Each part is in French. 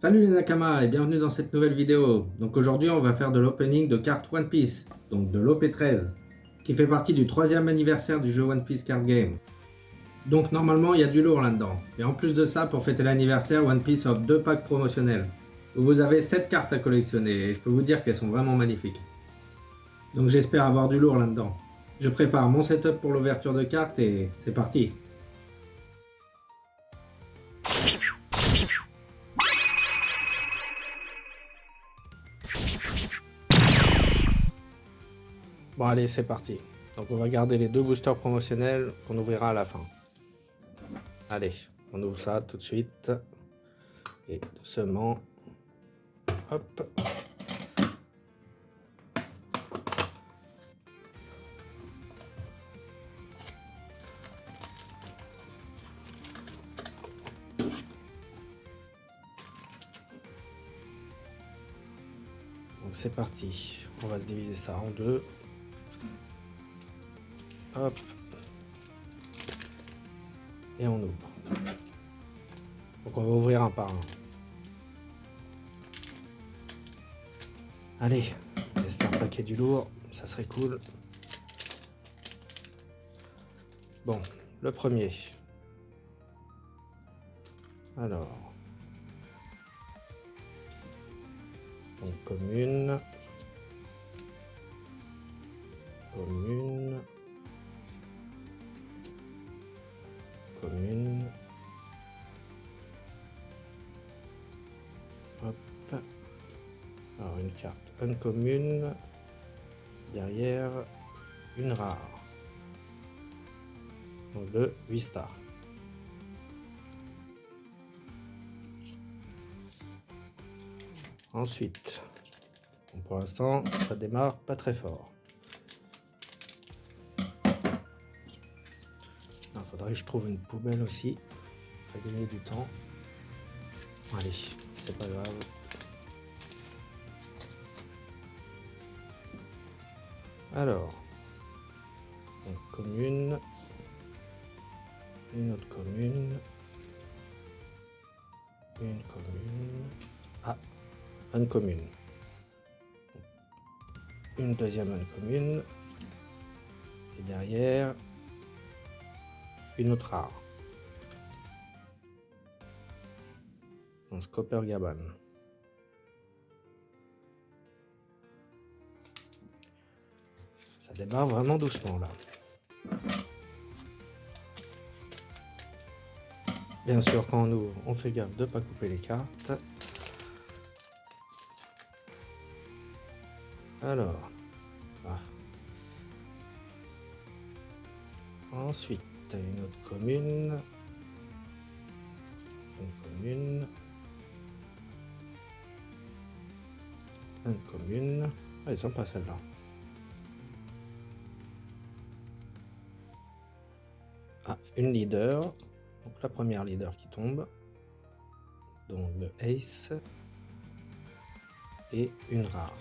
Salut les Nakama et bienvenue dans cette nouvelle vidéo. Donc aujourd'hui on va faire de l'opening de cartes One Piece, donc de l'OP13, qui fait partie du 3e anniversaire du jeu One Piece Card Game. Donc normalement il y a du lourd là-dedans. Et en plus de ça, pour fêter l'anniversaire, One Piece offre 2 packs promotionnels, où vous avez 7 cartes à collectionner, et je peux vous dire qu'elles sont vraiment magnifiques. Donc j'espère avoir du lourd là-dedans. Je prépare mon setup pour l'ouverture de cartes et c'est parti. Bon allez, c'est parti. Donc on va garder les 2 boosters promotionnels qu'on ouvrira à la fin. Allez, on ouvre ça tout de suite. Et doucement. Hop. Donc c'est parti. On va se diviser ça en deux. Hop. Et on ouvre. Donc on va ouvrir un par un. Allez, j'espère pas qu'il y ait du lourd, ça serait cool. Bon, le premier. Alors. Donc commune. Commune. Commune. Hop. Alors une carte uncommune. Derrière, une rare. Donc le Vista. Ensuite, bon, pour l'instant, ça démarre pas très fort. Il faudrait que je trouve une poubelle aussi. Ça va gagner du temps. Allez, c'est pas grave. Alors, donc commune, une autre commune, une commune, ah, uncommune, une deuxième uncommune, et derrière, une autre rare. Donc Copper Gaban. Ça démarre vraiment doucement là. Bien sûr, quand on ouvre, on fait gaffe de ne pas couper les cartes. Alors, ah. Ensuite, une autre commune, une commune. Ah, ils sont pas celle-là. Ah, une leader. Donc la première leader qui tombe. Donc le ace. Et une rare.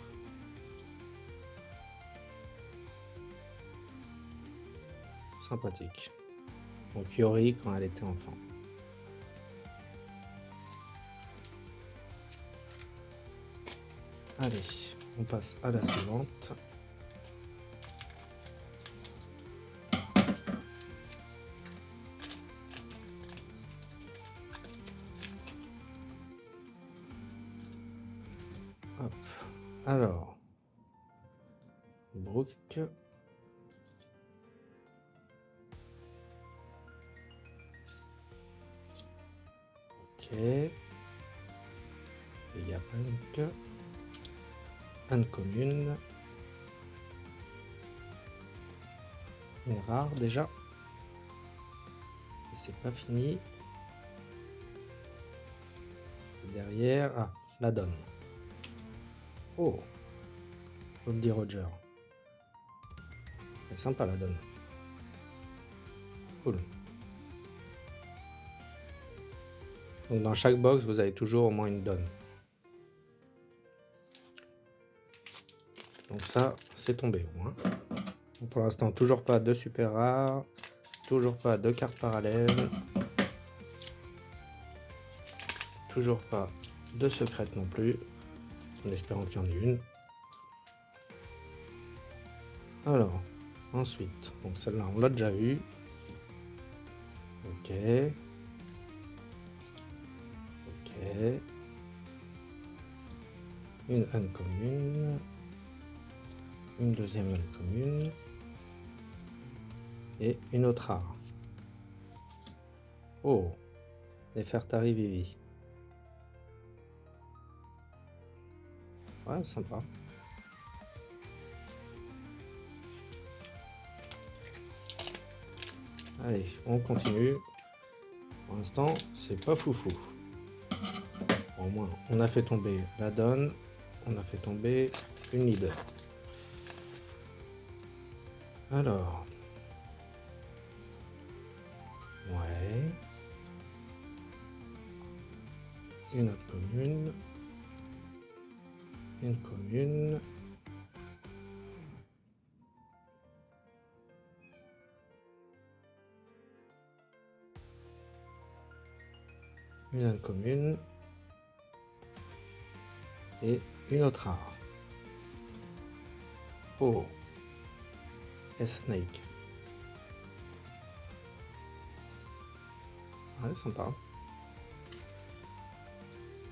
Sympathique. Donc Yori quand elle était enfant. Allez, on passe à la suivante. Hop. Alors, Brooke. Ok. Vegapunk. Uncommune. Une rare déjà. Et c'est pas fini. Et derrière, ah, la donne. Oh, Goldie Roger. C'est sympa la donne. Cool. Donc dans chaque box, vous avez toujours au moins une donne. Donc ça, c'est tombé au moins. Donc pour l'instant, toujours pas de super rares. Toujours pas de cartes parallèles. Toujours pas de secrète non plus, en espérant qu'il y en ait une. Alors, ensuite, donc celle-là on l'a déjà vue. Ok. Ok. Une âne commune. Une deuxième âne commune. Et une autre rare. Oh, Nefertari Vivi. Ouais, sympa. Allez, on continue. Pour l'instant, c'est pas foufou. Bon, au moins, on a fait tomber la donne. On a fait tomber une leader. Alors. Ouais. Une autre commune. Une commune. Une autre commune. Et une autre rare. Oh. S-Snake. Ouais, sympa.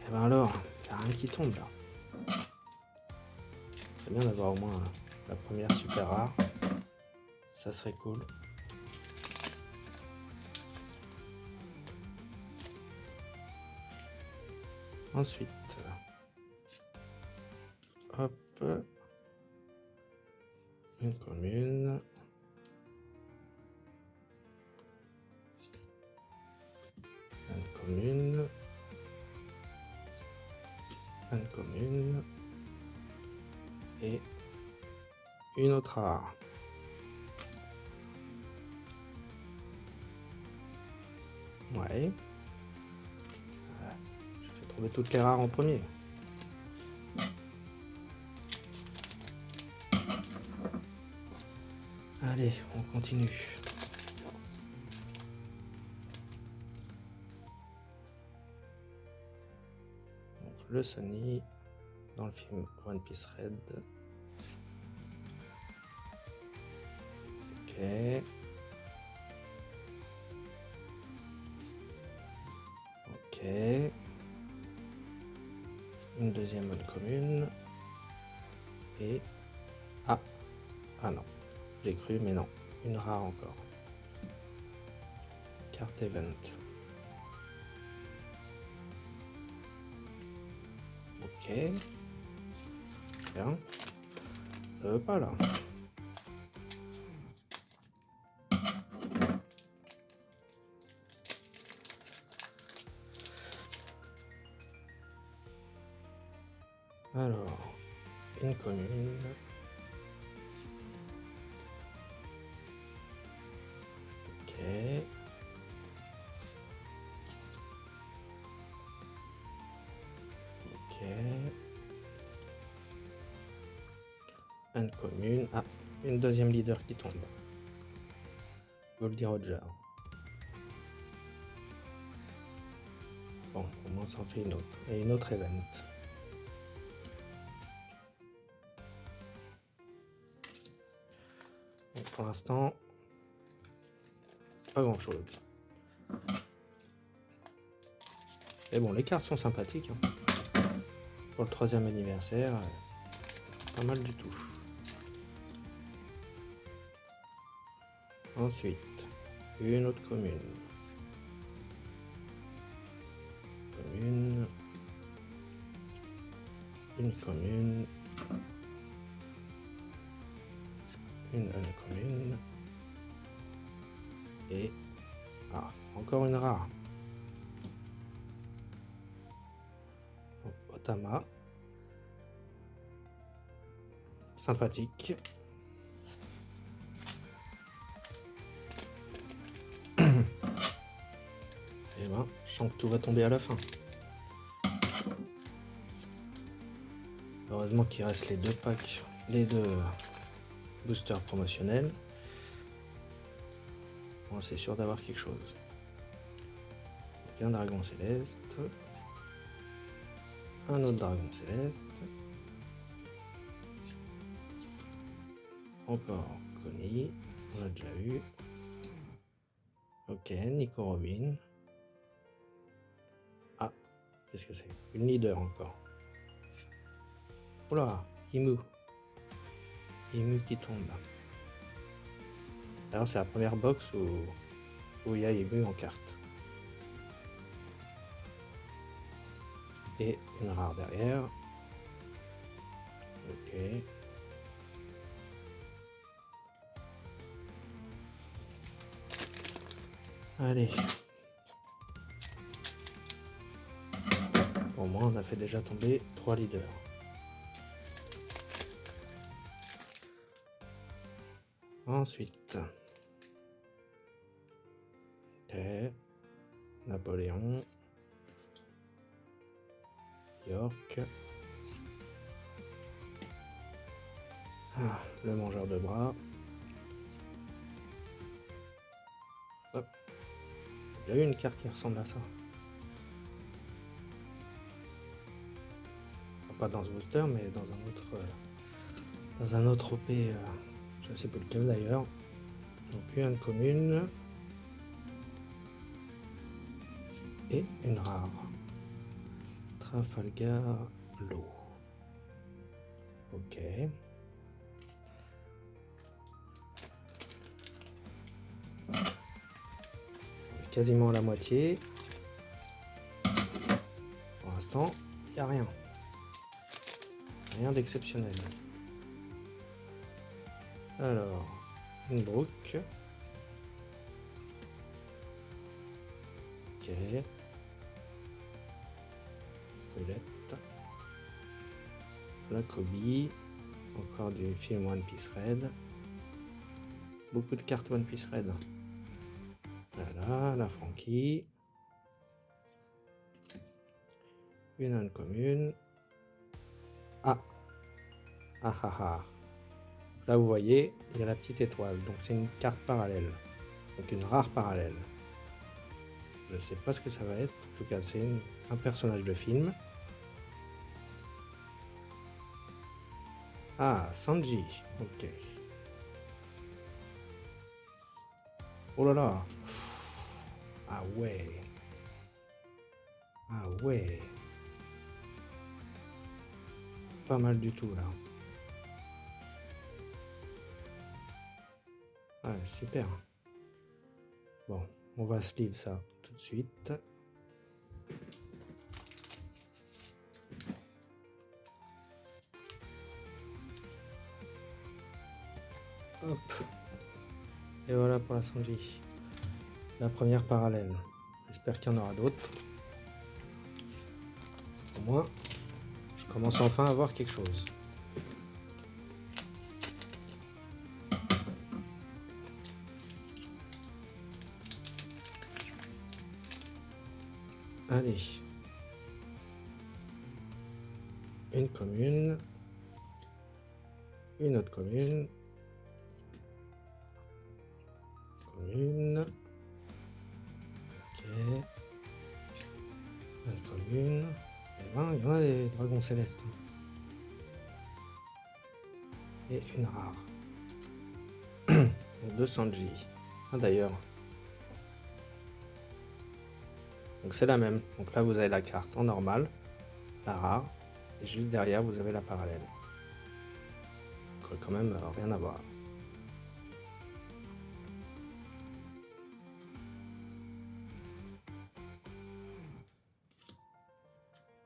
Et ben alors, il n'y a rien qui tombe là. C'est bien d'avoir au moins la première super rare. Ça serait cool. Ensuite, hop, une commune. Une commune. Une commune. Et une autre rare. Ouais. Je fais tomber toutes les rares en premier. Allez, on continue. Donc, le Sunny dans le film One Piece Red. Ok. Ok. Une deuxième bonne commune. Et... Ah. Ah non. J'ai cru, mais non. Une rare encore. Carte event. Ok. Bien. Ça veut pas là. Alors, une commune. Ok. Ok. Une commune. Ah, une deuxième leader qui tombe. Goldie Roger. Bon, au moins ça en fait une autre. Et une autre event. Donc pour l'instant, pas grand chose. Mais bon, les cartes sont sympathiques. Hein. Pour le 3e anniversaire, pas mal du tout. Ensuite, une autre commune. Commune. Une commune. Une commune. Et... Ah, encore une rare. Donc, Otama. Sympathique. Et ben, je sens que tout va tomber à la fin. Heureusement qu'il reste les deux packs, les deux boosters promotionnels. Bon, c'est sûr d'avoir quelque chose. Donc, un dragon céleste. Un autre dragon céleste. Encore Connie, on l'a déjà eu. Ok, Nico Robin. Ah, qu'est-ce que c'est? Une leader encore. Oula, Imu. Imu qui tombe. Alors c'est la première box où il y a Imu en carte. Et une rare derrière. Ok. Allez. Au moins on a fait déjà tomber 3 leaders. Ensuite. Ok. Napoléon. York. Ah, le mangeur de bras. Hop. Il y a eu une carte qui ressemble à ça. Pas dans ce booster, mais dans un autre OP, je ne sais plus lequel d'ailleurs. Donc une commune et une rare. Trafalgar Law. Ok. Quasiment la moitié. Pour l'instant, il n'y a rien. Rien d'exceptionnel. Alors, une Brook. Ok. Belette. La Kobe. Encore du film One Piece Red. Beaucoup de cartes One Piece Red. Voilà, la Frankie. Une uncommune. Ah. Ah ah ah. Là vous voyez, il y a la petite étoile. Donc c'est une carte parallèle. Donc une rare parallèle. Je ne sais pas ce que ça va être. En tout cas, c'est un personnage de film. Ah, Sanji. Ok. Oh là là. Ah ouais. Ah ouais. Pas mal du tout là. Ah, super. Bon, on va sleeve ça tout de suite. Hop. Et voilà pour la Sanji. La première parallèle. J'espère qu'il y en aura d'autres. Au moins, je commence enfin à voir quelque chose. Allez. Une commune. Une autre commune. Commune. Ok. Une commune. Et ben, il y en a des dragons célestes. Et une rare. Donc deux Sanji. Ah d'ailleurs. Donc c'est la même. Donc là vous avez la carte en normal, la rare, et juste derrière vous avez la parallèle. Donc quand même rien à voir.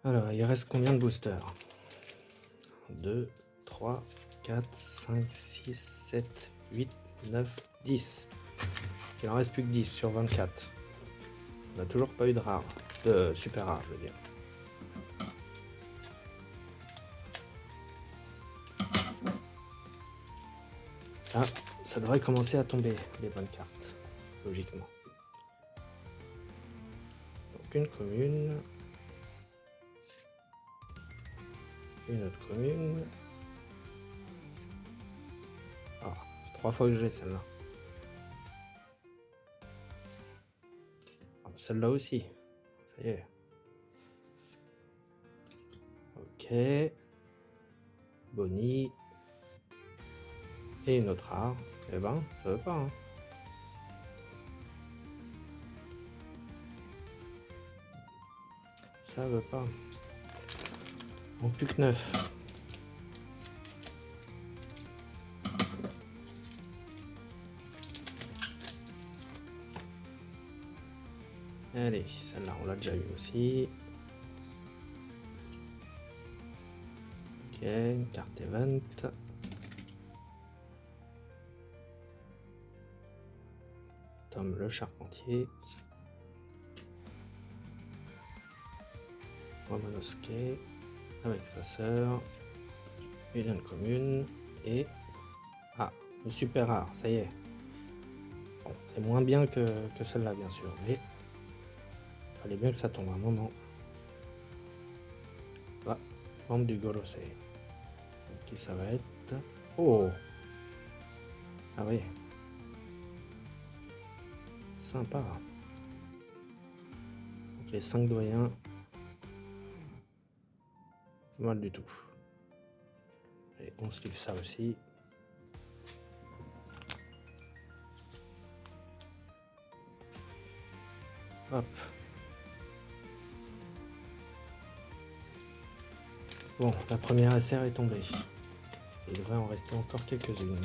Alors il reste combien de boosters? 2, 3, 4, 5, 6, 7, 8, 9, 10. Il en reste plus que 10 sur 24. On n'a toujours pas eu de rare. De super rare, je veux dire. Ah, ça devrait commencer à tomber, les bonnes cartes, logiquement. Donc une commune. Une autre commune. Ah, 3 fois que j'ai celle-là. Ah, celle-là aussi. Ça y est. Ok. Bonnie. Et une autre rare. Eh ben, ça veut pas. Hein. Ça veut pas. En plus que 9. Allez, celle-là, on l'a déjà eu aussi. Ok, une carte event. Tom le charpentier. Momonosuke avec sa sœur. Une commune. Et... Ah, le super rare, ça y est. Bon, c'est moins bien que celle-là, bien sûr, mais... Il fallait bien que ça tombe un moment. Ah, membre du Gorosei. Qui ça va être? Oh! Ah oui. Sympa. Donc les 5 doyens. Pas mal du tout. Et on se livre ça aussi. Hop. Bon, la première SR est tombée. Il devrait en rester encore quelques-unes.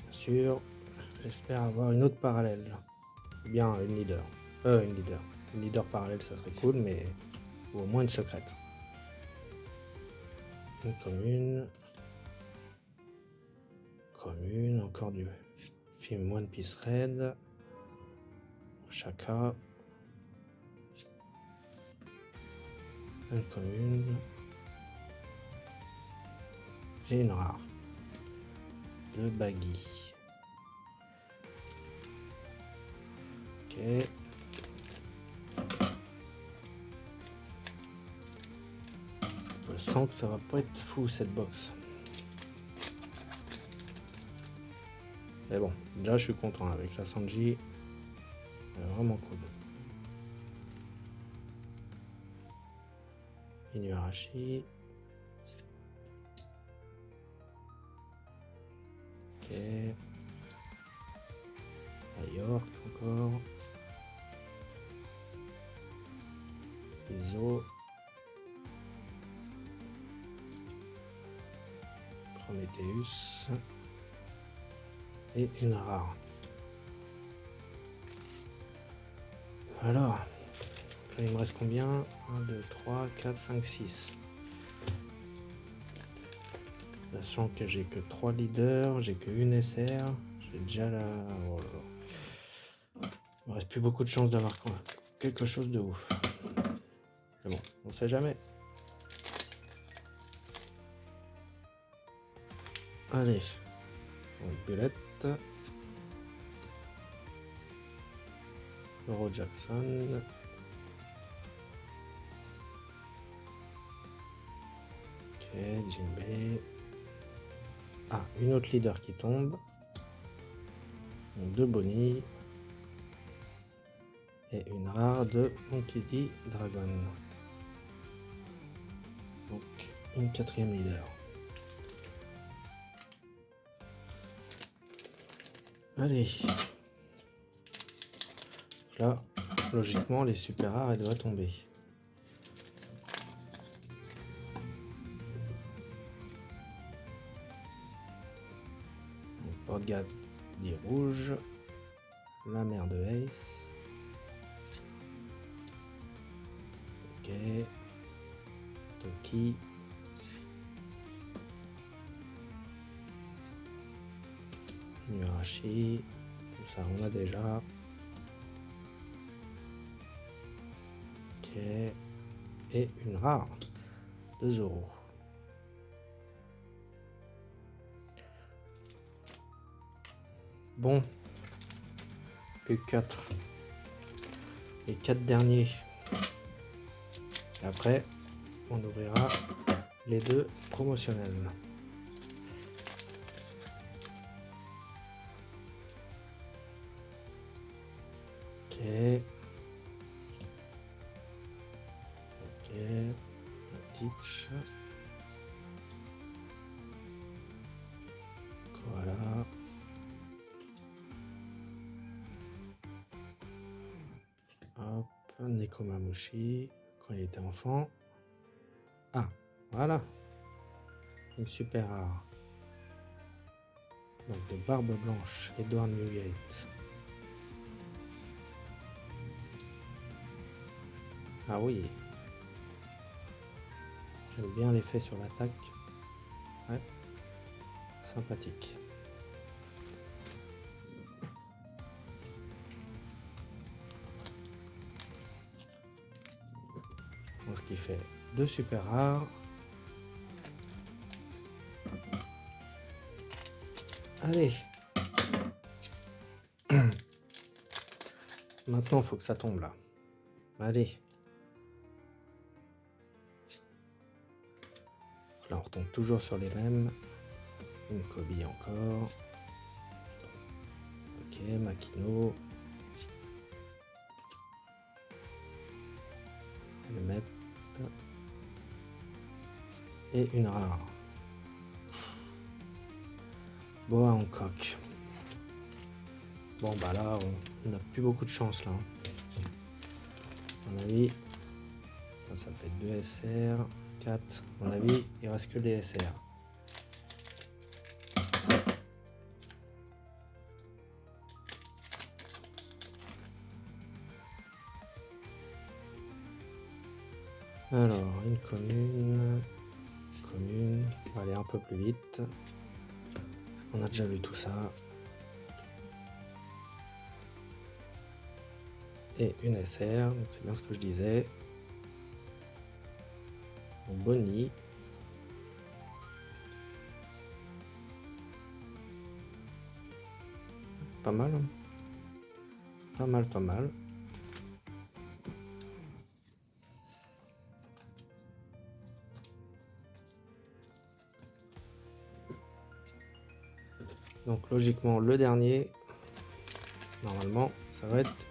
Bien sûr, j'espère avoir une autre parallèle. Ou bien une leader. Une leader. Une leader parallèle, ça serait cool, mais... Ou au moins une secrète. Une commune. Commune, encore du film One Piece Red. Shaka. Une commune. Et une rare. Le baggy. Ok. Je sens que ça va pas être fou cette box. Mais bon, déjà je suis content avec la Sanji. Vraiment cool. Inuarashi. Ok. La York encore. Iso. Prometheus. Et une rare. Alors, là, il me reste combien? 1, 2, 3, 4, 5, 6. Sachant que j'ai que 3 leaders, j'ai que une SR, j'ai déjà la... Oh là là. Il me reste plus beaucoup de chances d'avoir quelque chose de ouf. Mais bon, on sait jamais. Allez, Belette. Euro Jackson. Ok, Jinbei. Ah, une autre leader qui tombe. Donc 2 Bonnie. Et une rare de Monkey D. Dragon. Donc une 4e leader. Allez. Là, logiquement, les super rares, elles doivent tomber. Porte-garde dit rouge. La mère de Ace. Ok. Toki. Inuarashi. Tout ça, on a déjà. Ok. Et une rare. 2 euros. Bon. Plus que 4. Les 4 derniers. Et après, on ouvrira les 2 promotionnels. Ok. Ok. Teach. Voilà. Hop. Nekomamushi. Quand il était enfant. Ah, voilà. Une super rare. Donc de Barbe Blanche, Edward Newgate. Ah oui. J'aime bien l'effet sur l'attaque. Ouais. Sympathique. Donc ce qui fait 2 super rares. Allez. Maintenant, il faut que ça tombe là. Allez. Là, on retombe toujours sur les mêmes. Une Kobe encore. Ok, Makino. Le MEP. Et une rare. Boa Hancock. Bon, bah là, on n'a plus beaucoup de chance là. À mon avis, ça fait 2 SR, 4. À mon avis, il reste que des SR. Alors, une commune. Commune. On va aller un peu plus vite. On a déjà vu tout ça. Et une SR, donc c'est bien ce que je disais. Bonnie. Pas mal. Hein. Pas mal, pas mal. Donc logiquement, le dernier, normalement, ça va être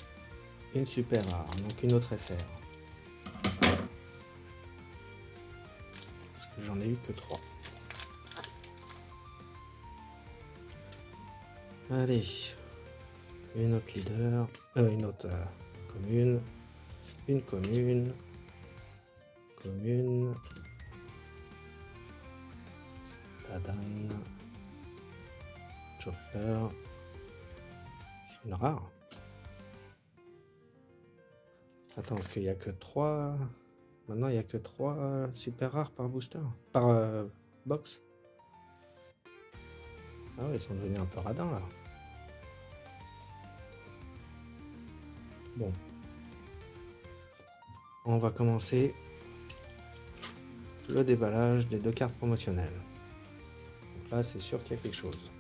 une super rare, donc une autre SR. Parce que j'en ai eu que 3. Allez, une autre leader, une autre commune, une commune, commune, Tadan, Chopper, une rare. Attends, parce qu'il n'y a que 3. Maintenant, il n'y a que 3 super rares par booster, par box. Ah ouais, ils sont devenus un peu radins là. Bon. On va commencer le déballage des 2 cartes promotionnelles. Donc là, c'est sûr qu'il y a quelque chose.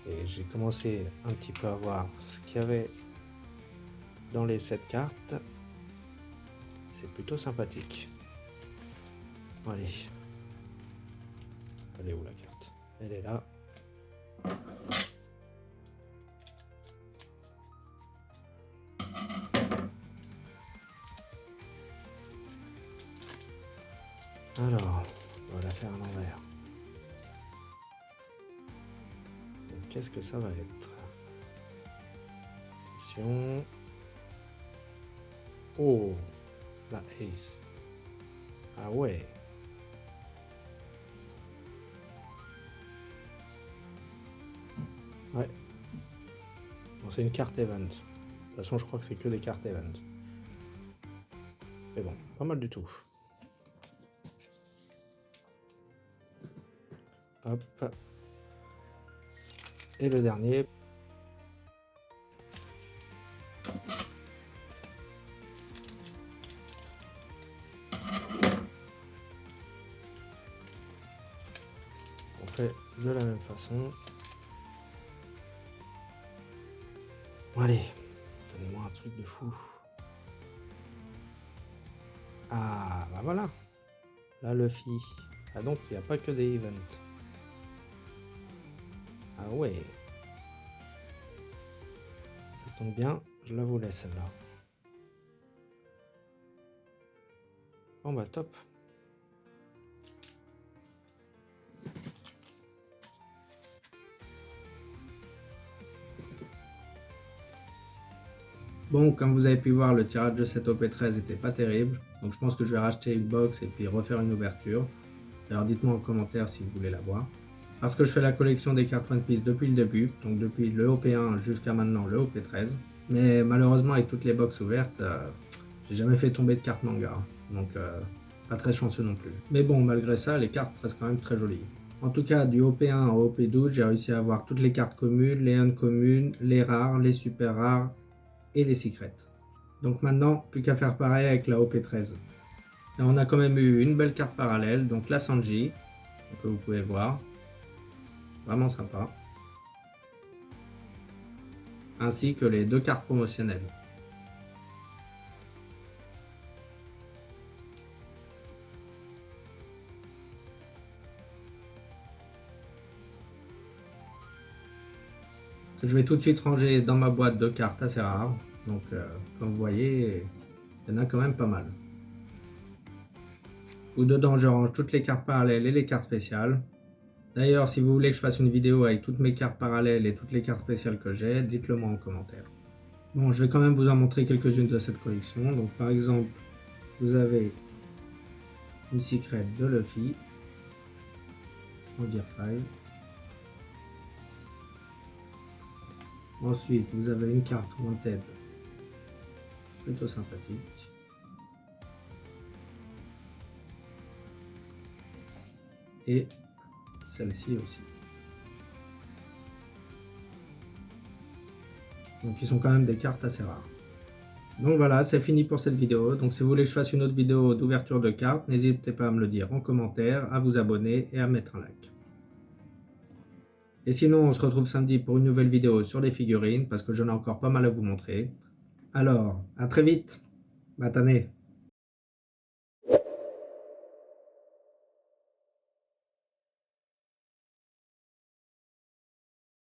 Et j'ai commencé un petit peu à voir ce qu'il y avait dans les 7 cartes. C'est plutôt sympathique. Bon, allez. Elle est où la carte? Elle est là. Alors, on va la faire à l'envers. Qu'est-ce que ça va être? Attention. Oh, la Ace. Ah ouais. Ouais. Bon, c'est une carte event. De toute façon, je crois que c'est que des cartes event. Mais bon, pas mal du tout. Hop. Et le dernier. On fait de la même façon. Bon, allez, donnez-moi un truc de fou. Ah, bah voilà. Là, Luffy. Ah donc, il n'y a pas que des events. Ah ouais. Ça tombe bien, je la voulais celle-là. Bon bah top. Bon, comme vous avez pu voir, le tirage de cette OP13 était pas terrible, donc je pense que je vais racheter une box et puis refaire une ouverture. Alors dites-moi en commentaire si vous voulez la voir. Parce que je fais la collection des cartes One Piece depuis le début, donc depuis le OP1 jusqu'à maintenant le OP13. Mais malheureusement avec toutes les box ouvertes, j'ai jamais fait tomber de cartes manga, donc pas très chanceux non plus. Mais bon, malgré ça, les cartes restent quand même très jolies. En tout cas, du OP1 au OP12, j'ai réussi à avoir toutes les cartes communes, les uncommunes, les rares, les super rares et les secrets. Donc maintenant, plus qu'à faire pareil avec la OP13. Là, on a quand même eu une belle carte parallèle, donc la Sanji, que vous pouvez voir. Vraiment sympa. Ainsi que les deux cartes promotionnelles. Que je vais tout de suite ranger dans ma boîte de cartes assez rares. Donc, comme vous voyez, il y en a quand même pas mal. Où dedans, je range toutes les cartes parallèles et les cartes spéciales. D'ailleurs, si vous voulez que je fasse une vidéo avec toutes mes cartes parallèles et toutes les cartes spéciales que j'ai, dites-le moi en commentaire. Bon, je vais quand même vous en montrer quelques-unes de cette collection. Donc, par exemple, vous avez une secret de Luffy en Gear 5. Ensuite, vous avez une carte Wanted plutôt sympathique. Et celle-ci aussi. Donc, ils sont quand même des cartes assez rares. Donc voilà, c'est fini pour cette vidéo. Donc si vous voulez que je fasse une autre vidéo d'ouverture de cartes, n'hésitez pas à me le dire en commentaire, à vous abonner et à mettre un like. Et sinon, on se retrouve samedi pour une nouvelle vidéo sur les figurines, parce que j'en ai encore pas mal à vous montrer. Alors, à très vite. Matane.